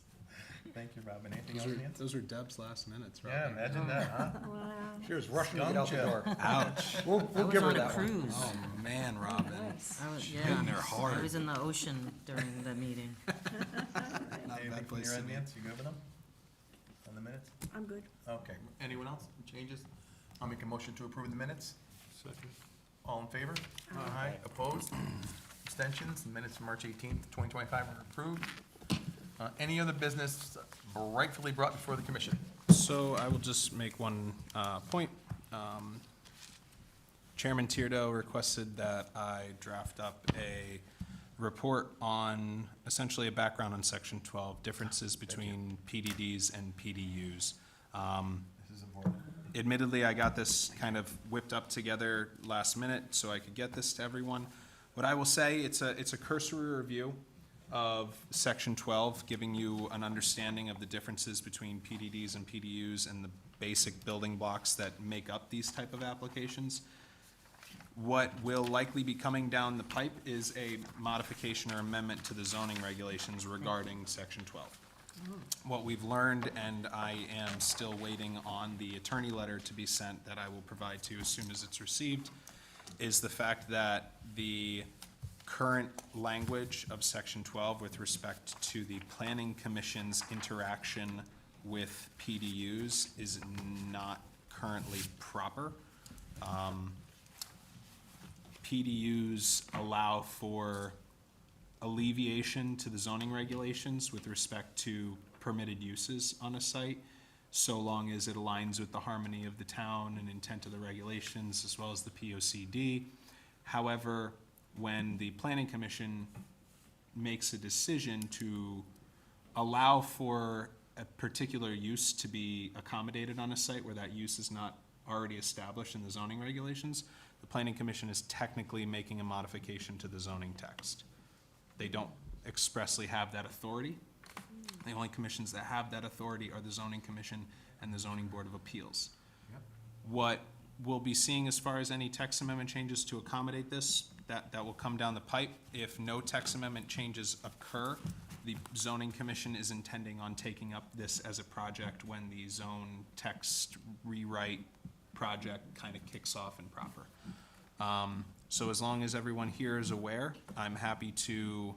Thank you, Robin. Anything else, Nancy? Those were Deb's last minutes, right? Yeah, imagine that, huh? Wow. She was rushing to get out the Scum door. Ouch. We'll I was give her on a that one. cruise. Oh, man, Robin. I was, Hitting yeah, there hard. I was in the ocean during the meeting. Not a Anything bad from place your to end, be. Nancy? You good with them? On the minutes? I'm good. Okay. Anyone else? Changes? I'll make a motion to approve the minutes. All in favor? Aye. Opposed? Abstentions? The minutes from March 18th, 2025 are approved. Any other business rightfully brought before the commission? So I will just make one point. Chairman Tierdo requested that I draft up a report on, essentially a background on Section 12, differences between PDDs and PDUs. This is important. Admittedly, I got this kind of whipped up together last minute so I could get this to everyone. What I will say, it's a cursory review of Section 12, giving you an understanding of the differences between PDDs and PDUs and the basic building blocks that make up these type of applications. What will likely be coming down the pipe is a modification or amendment to the zoning regulations regarding Section 12. What we've learned, and I am still waiting on the attorney letter to be sent that I will provide to you as soon as it's received, is the fact that the current language of Section 12 with respect to the Planning Commission's interaction with PDUs is not currently proper. PDUs allow for alleviation to the zoning regulations with respect to permitted uses on a site, so long as it aligns with the harmony of the town and intent of the regulations, as well as the POCD. However, when the Planning Commission makes a decision to allow for a particular use to be accommodated on a site where that use is not already established in the zoning regulations, the Planning Commission is technically making a modification to the zoning text. They don't expressly have that authority. The only commissions that have that authority are the Zoning Commission and the Zoning Board of Appeals. What we'll be seeing as far as any text amendment changes to accommodate this, that will come down the pipe. If no text amendment changes occur, the Zoning Commission is intending on taking up this as a project when the zone text rewrite project kind of kicks off and proper. So as long as everyone here is aware, I'm happy to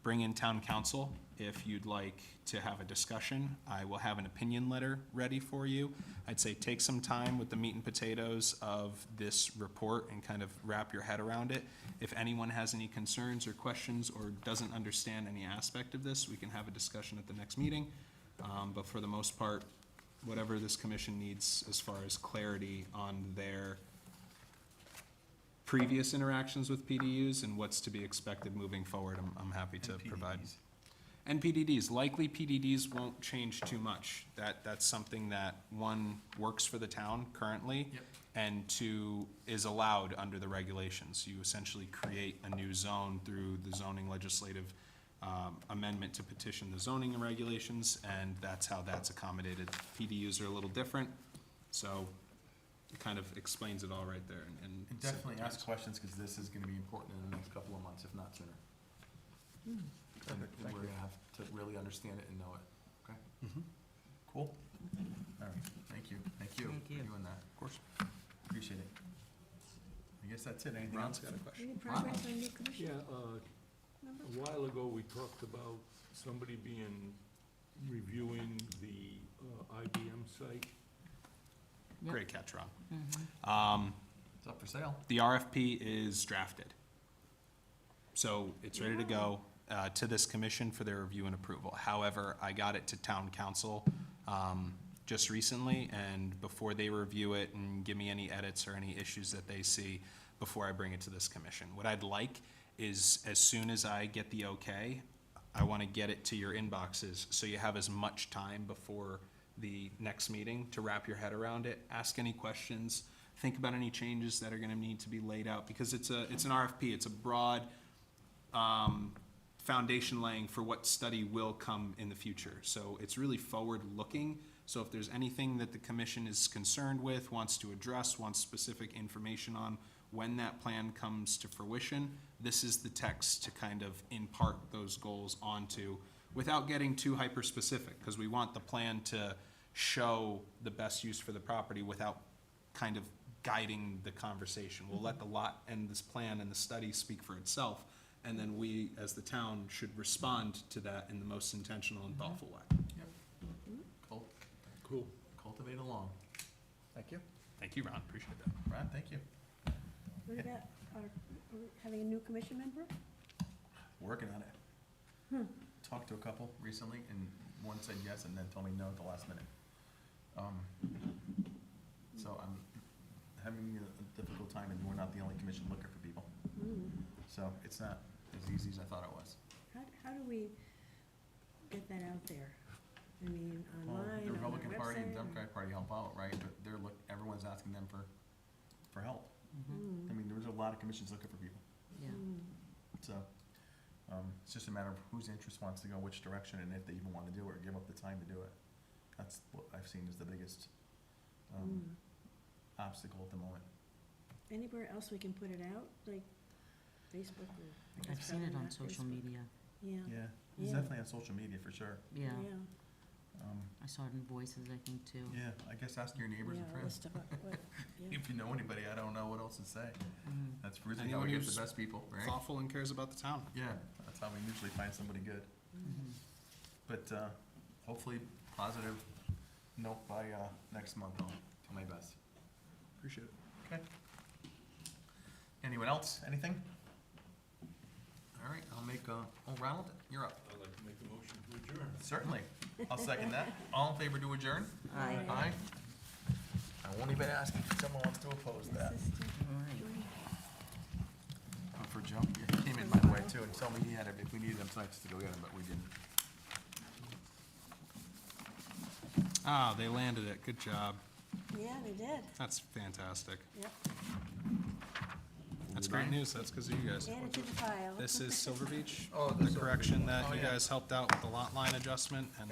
bring in town council If you'd like to have a discussion, I will have an opinion letter ready for you. I'd say take some time with the meat and potatoes of this report and kind of wrap your head around it. If anyone has any concerns or questions or doesn't understand any aspect of this, we can have a discussion at the next meeting. But for the most part, whatever this commission needs as far as clarity on their previous interactions with PDUs and what's to be expected moving forward, I'm happy to provide. PDDs. And PDDs, likely PDDs won't change too much. That's something that, one, works for the town currently. Yep. And two, is allowed under the regulations. You essentially create a new zone through the zoning legislative amendment to petition the zoning and regulations, and that's how that's accommodated. PDUs are a little different, so it kind of explains it all right there. And definitely ask questions, because this is gonna be important in the next couple of months, if not sooner. And we're gonna have to really understand it and know it, okay? Cool? All right, thank you for doing that. Of course. Appreciate it. I guess that's it. Anything else? Ron's got a question. Any progress on new commission? Yeah, a while ago, we talked about somebody reviewing the IBM site. Yep. Great catch, Ron. It's up for sale. The RFP is drafted. So it's ready to go to this commission for their review and approval. However, I got it to town council just recently, and before they review it and give me any edits or any issues that they see before I bring it to this commission. What I'd like is, as soon as I get the okay, I want to get it to your inboxes so you have as much time before the next meeting to wrap your head around it, ask any questions, think about any changes that are going to need to be laid out, because it's an RFP. It's a broad foundation laying for what study will come in the future. So it's really forward-looking. So if there's anything that the commission is concerned with, wants to address, wants specific information on, when that plan comes to fruition, this is the text to kind of impart those goals onto, without getting too hyper-specific, because we want the plan to show the best use for the property without kind of guiding the conversation. We'll let the lot and this plan and the study speak for itself, and then we, as the town, should respond to that in the most intentional and thoughtful way. Cool. Cultivate along. Thank you. Thank you, Ron, appreciate that. Ron, thank you. What about having a new commission member? Working on it. Talked to a couple recently, and one said yes and then told me no at the last minute. So I'm having a difficult time, and we're not the only commission looking for people. So it's not as easy as I thought it was. How do we get that out there? I mean, Well, online, the on our Republican Party and website? Democratic Party help out, right? But everyone's asking them for help. I mean, there's a lot of commissions looking for people. Yeah. So, it's just a matter of whose interest wants to go which direction, and if they even wanna do it, or give up the time to do it. That's what I've seen as the biggest, obstacle at the moment. Anywhere else we can put it out, like Facebook or? I guess I've seen it probably on not social Facebook. media. Yeah, Yeah, it's Yeah. definitely on social media for sure. Yeah, yeah. I saw it in Voices, I think, too. Yeah, I guess ask your neighbors and Yeah, friends. list of what, yeah. If you know anybody, I don't know what else to say. That's usually how Anyone we get who's the best people, right? Thoughtful and cares about the town. Yeah, that's how we usually find somebody good. But, hopefully, positive note by, next month, I'll do my best. Appreciate it. Okay. Anyone else, anything? All right, I'll make, Ronald, you're up. I'd like to make a motion to adjourn. Certainly. I'll second that. All in favor to adjourn? Aye. Aye. I won't even ask if someone wants to oppose that. But for Joe, yeah, he came in by the way too, and told me he had, if we needed him tonight just to go get him, but we didn't. Ah, they landed it, good job. Yeah, they did, That's fantastic. yep. That's great news, that's because of you guys. Add it to the file. This is Silver Beach, Oh, the correction that Oh, you yeah. guys helped out with the lot line adjustment, and